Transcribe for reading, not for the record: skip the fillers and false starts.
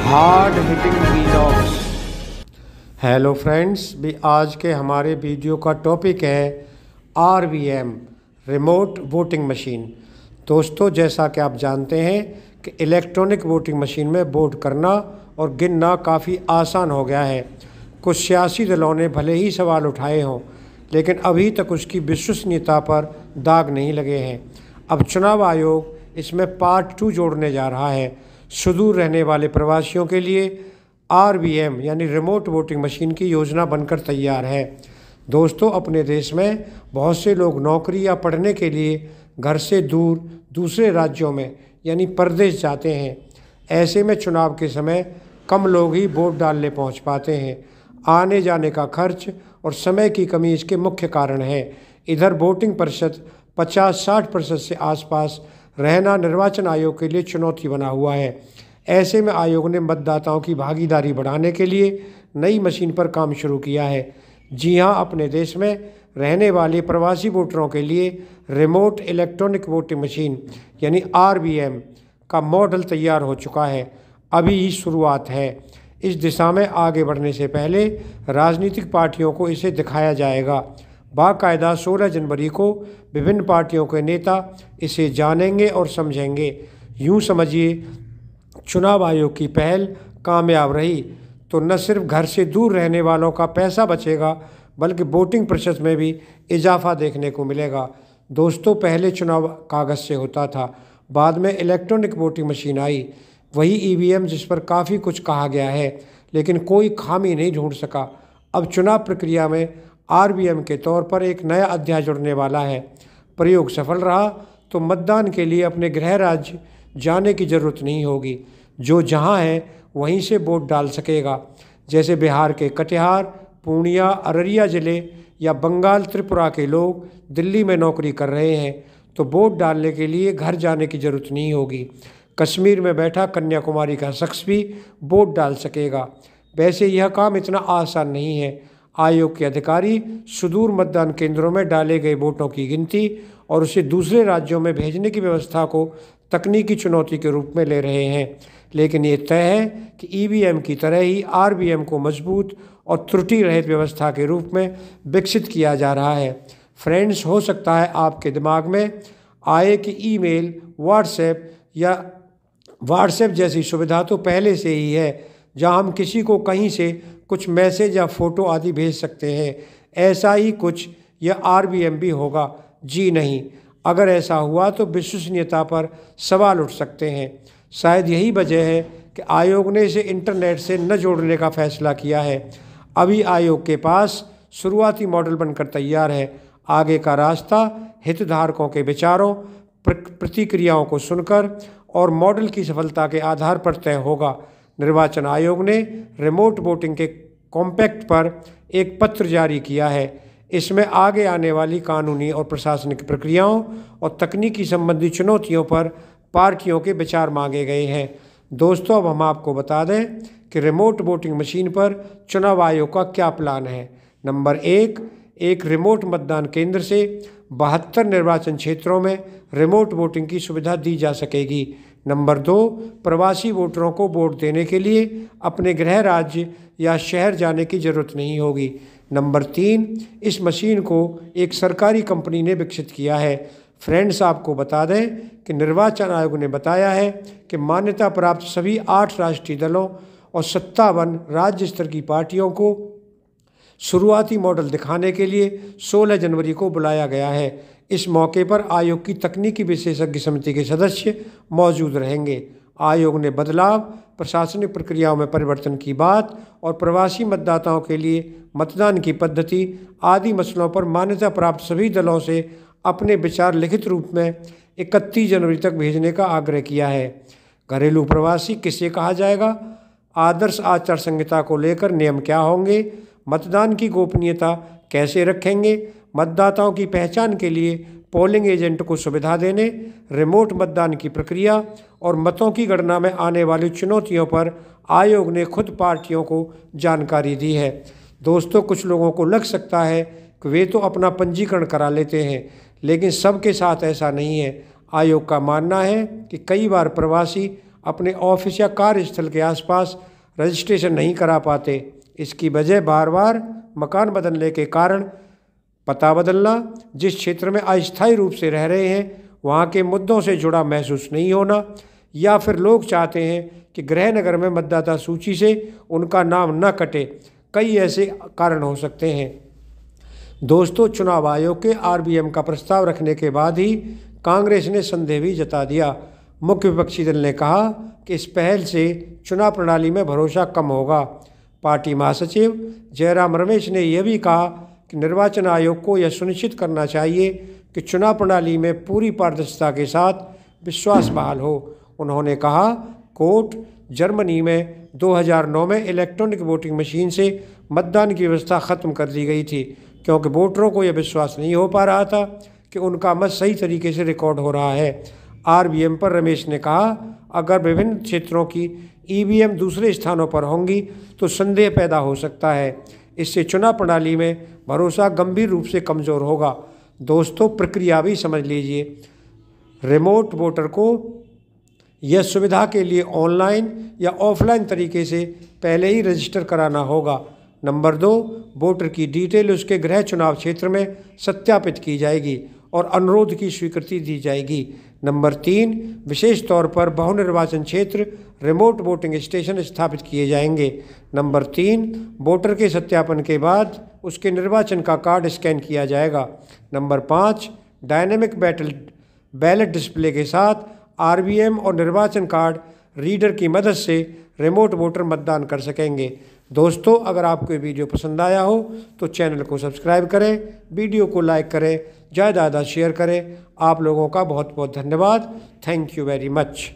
Hard hitting vlogs. Hello friends, भी आज के हमारे वीडियो का टॉपिक है RVM रिमोट वोटिंग मशीन। दोस्तों, जैसा कि आप जानते हैं कि इलेक्ट्रॉनिक वोटिंग मशीन में वोट करना और गिनना काफ़ी आसान हो गया है। कुछ सियासी दलों ने भले ही सवाल उठाए हों, लेकिन अभी तक उसकी विश्वसनीयता पर दाग नहीं लगे हैं। अब चुनाव आयोग इसमें पार्ट 2 जोड़ने जा रहा है। सुदूर रहने वाले प्रवासियों के लिए RVM यानी रिमोट वोटिंग मशीन की योजना बनकर तैयार है। दोस्तों, अपने देश में बहुत से लोग नौकरी या पढ़ने के लिए घर से दूर दूसरे राज्यों में यानी परदेश जाते हैं। ऐसे में चुनाव के समय कम लोग ही वोट डालने पहुंच पाते हैं। आने जाने का खर्च और समय की कमी इसके मुख्य कारण है। इधर वोटिंग प्रतिशत 50-60% से आसपास रहना निर्वाचन आयोग के लिए चुनौती बना हुआ है। ऐसे में आयोग ने मतदाताओं की भागीदारी बढ़ाने के लिए नई मशीन पर काम शुरू किया है। जी हां, अपने देश में रहने वाले प्रवासी वोटरों के लिए रिमोट इलेक्ट्रॉनिक वोटिंग मशीन यानी RVM का मॉडल तैयार हो चुका है। अभी ही शुरुआत है। इस दिशा में आगे बढ़ने से पहले राजनीतिक पार्टियों को इसे दिखाया जाएगा। बाकायदा 16 जनवरी को विभिन्न पार्टियों के नेता इसे जानेंगे और समझेंगे। यूँ समझिए, चुनाव आयोग की पहल कामयाब रही तो न सिर्फ घर से दूर रहने वालों का पैसा बचेगा, बल्कि वोटिंग प्रतिशत में भी इजाफा देखने को मिलेगा। दोस्तों, पहले चुनाव कागज़ से होता था, बाद में इलेक्ट्रॉनिक वोटिंग मशीन आई। वही EVM जिस पर काफ़ी कुछ कहा गया है, लेकिन कोई खामी नहीं ढूंढ सका। अब चुनाव प्रक्रिया में RVM के तौर पर एक नया अध्याय जुड़ने वाला है। प्रयोग सफल रहा तो मतदान के लिए अपने गृह राज्य जाने की ज़रूरत नहीं होगी। जो जहां है वहीं से वोट डाल सकेगा। जैसे बिहार के कटिहार, पूर्णिया, अररिया ज़िले या बंगाल, त्रिपुरा के लोग दिल्ली में नौकरी कर रहे हैं तो वोट डालने के लिए घर जाने की ज़रूरत नहीं होगी। कश्मीर में बैठा कन्याकुमारी का शख्स भी वोट डाल सकेगा। वैसे यह काम इतना आसान नहीं है। आयोग के अधिकारी सुदूर मतदान केंद्रों में डाले गए वोटों की गिनती और उसे दूसरे राज्यों में भेजने की व्यवस्था को तकनीकी चुनौती के रूप में ले रहे हैं। लेकिन ये तय है कि EVM की तरह ही RVM को मजबूत और त्रुटि रहित व्यवस्था के रूप में विकसित किया जा रहा है। फ्रेंड्स, हो सकता है आपके दिमाग में आए कि ईमेल, व्हाट्सएप जैसी सुविधा तो पहले से ही है, जहां हम किसी को कहीं से कुछ मैसेज या फ़ोटो आदि भेज सकते हैं। ऐसा ही कुछ यह RVM भी होगा? जी नहीं। अगर ऐसा हुआ तो विश्वसनीयता पर सवाल उठ सकते हैं। शायद यही वजह है कि आयोग ने इसे इंटरनेट से न जोड़ने का फैसला किया है। अभी आयोग के पास शुरुआती मॉडल बनकर तैयार है। आगे का रास्ता हितधारकों के विचारों, प्रतिक्रियाओं को सुनकर और मॉडल की सफलता के आधार पर तय होगा। निर्वाचन आयोग ने रिमोट वोटिंग के कॉम्पैक्ट पर एक पत्र जारी किया है। इसमें आगे आने वाली कानूनी और प्रशासनिक प्रक्रियाओं और तकनीकी संबंधी चुनौतियों पर पार्टियों के विचार मांगे गए हैं। दोस्तों, अब हम आपको बता दें कि रिमोट वोटिंग मशीन पर चुनाव आयोग का क्या प्लान है। नंबर 1, एक रिमोट मतदान केंद्र से 72 निर्वाचन क्षेत्रों में रिमोट वोटिंग की सुविधा दी जा सकेगी। नंबर 2, प्रवासी वोटरों को वोट देने के लिए अपने गृह राज्य या शहर जाने की ज़रूरत नहीं होगी। नंबर 3, इस मशीन को एक सरकारी कंपनी ने विकसित किया है। फ्रेंड्स, आपको बता दें कि निर्वाचन आयोग ने बताया है कि मान्यता प्राप्त सभी 8 राष्ट्रीय दलों और 57 राज्य स्तर की पार्टियों को शुरुआती मॉडल दिखाने के लिए 16 जनवरी को बुलाया गया है। इस मौके पर आयोग की तकनीकी विशेषज्ञ समिति के सदस्य मौजूद रहेंगे। आयोग ने बदलाव, प्रशासनिक प्रक्रियाओं में परिवर्तन की बात और प्रवासी मतदाताओं के लिए मतदान की पद्धति आदि मसलों पर मान्यता प्राप्त सभी दलों से अपने विचार लिखित रूप में 31 जनवरी तक भेजने का आग्रह किया है। घरेलू प्रवासी किसे कहा जाएगा? आदर्श आचार संहिता को लेकर नियम क्या होंगे? मतदान की गोपनीयता कैसे रखेंगे? मतदाताओं की पहचान के लिए पोलिंग एजेंट को सुविधा देने, रिमोट मतदान की प्रक्रिया और मतों की गणना में आने वाली चुनौतियों पर आयोग ने खुद पार्टियों को जानकारी दी है। दोस्तों, कुछ लोगों को लग सकता है कि वे तो अपना पंजीकरण करा लेते हैं, लेकिन सबके साथ ऐसा नहीं है। आयोग का मानना है कि कई बार प्रवासी अपने ऑफिस या कार्यस्थल के आसपास रजिस्ट्रेशन नहीं करा पाते। इसकी वजह बार बार मकान बदलने के कारण पता बदलना, जिस क्षेत्र में अस्थायी रूप से रह रहे हैं वहाँ के मुद्दों से जुड़ा महसूस नहीं होना, या फिर लोग चाहते हैं कि गृह नगर में मतदाता सूची से उनका नाम न कटे। कई ऐसे कारण हो सकते हैं। दोस्तों, चुनाव आयोग के आरबीएम का प्रस्ताव रखने के बाद ही कांग्रेस ने संदेह भी जता दिया। मुख्य विपक्षी दल ने कहा कि इस पहल से चुनाव प्रणाली में भरोसा कम होगा। पार्टी महासचिव जयराम रमेश ने यह भी कहा कि निर्वाचन आयोग को यह सुनिश्चित करना चाहिए कि चुनाव प्रणाली में पूरी पारदर्शिता के साथ विश्वास बहाल हो। उन्होंने कहा, कोर्ट जर्मनी में 2009 में इलेक्ट्रॉनिक वोटिंग मशीन से मतदान की व्यवस्था ख़त्म कर दी गई थी, क्योंकि वोटरों को यह विश्वास नहीं हो पा रहा था कि उनका मत सही तरीके से रिकॉर्ड हो रहा है। आरबीएम पर रमेश ने कहा, अगर विभिन्न क्षेत्रों की ईवीएम दूसरे स्थानों पर होंगी तो संदेह पैदा हो सकता है। इससे चुनाव प्रणाली में भरोसा गंभीर रूप से कमज़ोर होगा। दोस्तों, प्रक्रिया भी समझ लीजिए। रिमोट वोटर को यह सुविधा के लिए ऑनलाइन या ऑफलाइन तरीके से पहले ही रजिस्टर कराना होगा। नंबर 2, वोटर की डिटेल उसके गृह चुनाव क्षेत्र में सत्यापित की जाएगी और अनुरोध की स्वीकृति दी जाएगी। नंबर 3, विशेष तौर पर बहुनिर्वाचन क्षेत्र रिमोट वोटिंग स्टेशन स्थापित किए जाएंगे। नंबर 3, वोटर के सत्यापन के बाद उसके निर्वाचन का कार्ड स्कैन किया जाएगा। नंबर 5, डायनेमिक बैलेट डिस्प्ले के साथ आरबीएम और निर्वाचन कार्ड रीडर की मदद से रिमोट वोटर मतदान कर सकेंगे। दोस्तों, अगर आपको ये वीडियो पसंद आया हो तो चैनल को सब्सक्राइब करें, वीडियो को लाइक करें, ज़्यादा शेयर करें। आप लोगों का बहुत बहुत धन्यवाद। Thank you very much.